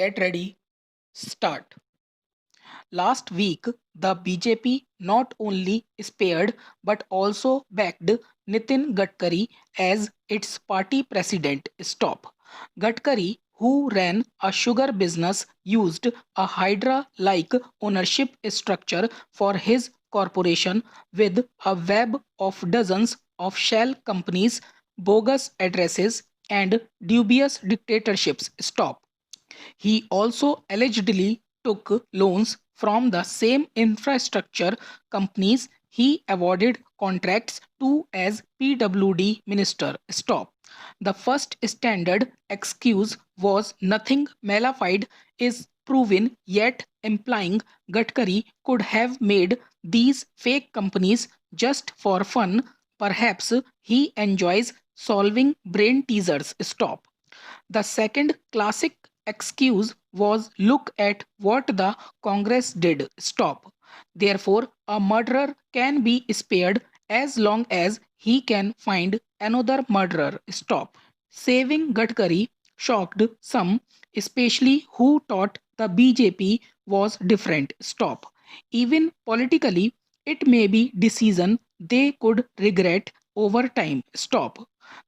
Get ready, start. Last week, the BJP not only spared but also backed Nitin Gadkari as its party president. Stop. Gadkari, who ran a sugar business, used a Hydra like ownership structure for his corporation with a web of dozens of shell companies, bogus addresses, and dubious dictatorships. Stop. He also allegedly took loans from the same infrastructure companies he awarded contracts to as PWD minister. Stop. The first standard excuse was nothing malified is proven, yet implying Gadkari could have made these fake companies just for fun. Perhaps he enjoys solving brain teasers. Stop. The second classic excuse was look at what the Congress did. Stop. Therefore, a murderer can be spared as long as he can find another murderer. Stop. Saving Gadkari shocked some, especially who thought the BJP was different. Stop. Even politically, it may be decision they could regret over time. Stop.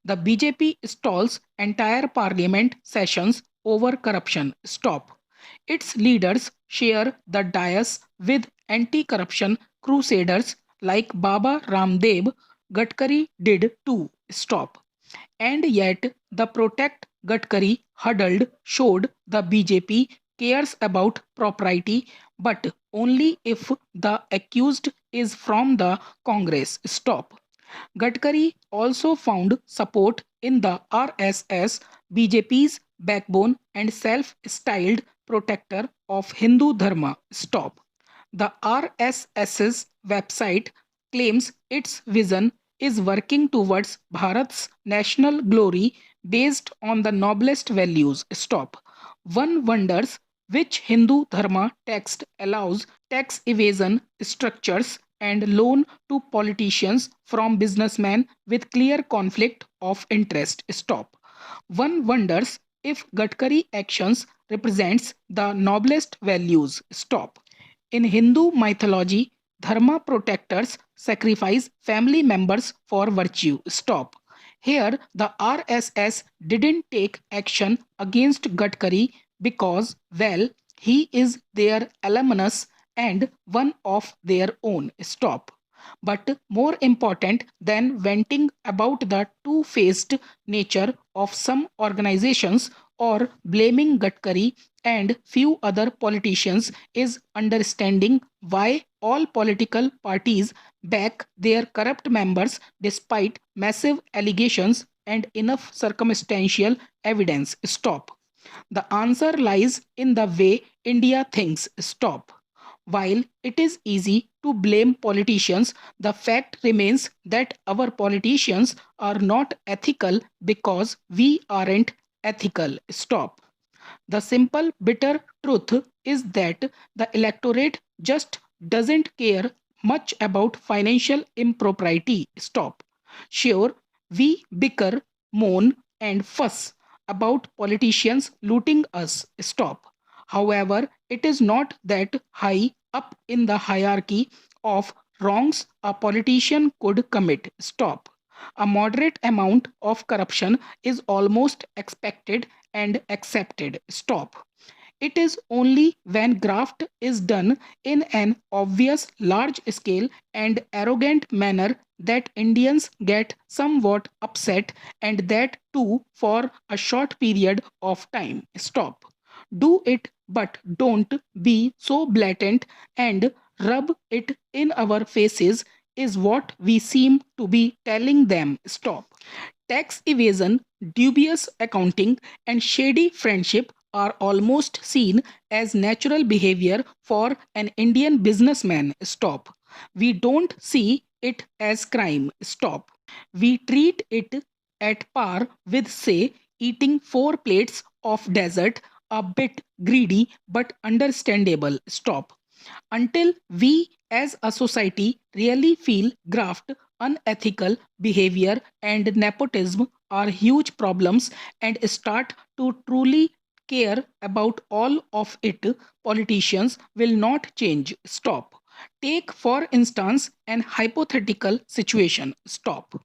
The BJP stalls entire parliament sessions over corruption. Stop. Its leaders share the dais with anti corruption crusaders like Baba Ramdev. Gadkari did too. Stop. And yet, the Protect Gadkari huddled showed the BJP cares about propriety, but only if the accused is from the Congress. Stop. Gadkari also found support in the RSS, BJP's backbone and self styled protector of Hindu Dharma. Stop. The RSS's website claims its vision is working towards Bharat's national glory based on the noblest values. Stop. One wonders which Hindu Dharma text allows tax evasion structures and loan to politicians from businessmen with clear conflict of interest. Stop. One wonders if Gadkari actions represents the noblest values. Stop. In Hindu mythology, dharma protectors sacrifice family members for virtue. Stop. Here, the RSS didn't take action against Gadkari because, well, he is their alumnus and one of their own. Stop. But more important than venting about the two faced nature of some organizations or blaming Gadkari and few other politicians is understanding why all political parties back their corrupt members despite massive allegations and enough circumstantial evidence. Stop. The answer lies in the way India thinks. Stop. While it is easy to blame politicians, the fact remains that our politicians are not ethical because we aren't ethical. Stop. The simple, bitter truth is that the electorate just doesn't care much about financial impropriety. Stop. Sure, we bicker, moan, and fuss about politicians looting us. Stop. However, it is not that high up in the hierarchy of wrongs a politician could commit. Stop. A moderate amount of corruption is almost expected and accepted. Stop. It is only when graft is done in an obvious large scale and arrogant manner that Indians get somewhat upset, and that too for a short period of time. Stop. Do it, but don't be so blatant and rub it in our faces, is what we seem to be telling them. Stop. Tax evasion, dubious accounting, and shady friendship are almost seen as natural behavior for an Indian businessman. Stop. We don't see it as crime. Stop. We treat it at par with, say, eating four plates of dessert, a bit greedy but understandable. Stop. Until we as a society really feel graft, unethical behavior, and nepotism are huge problems and start to truly care about all of it, politicians will not change. Stop. Take, for instance, an hypothetical situation. Stop.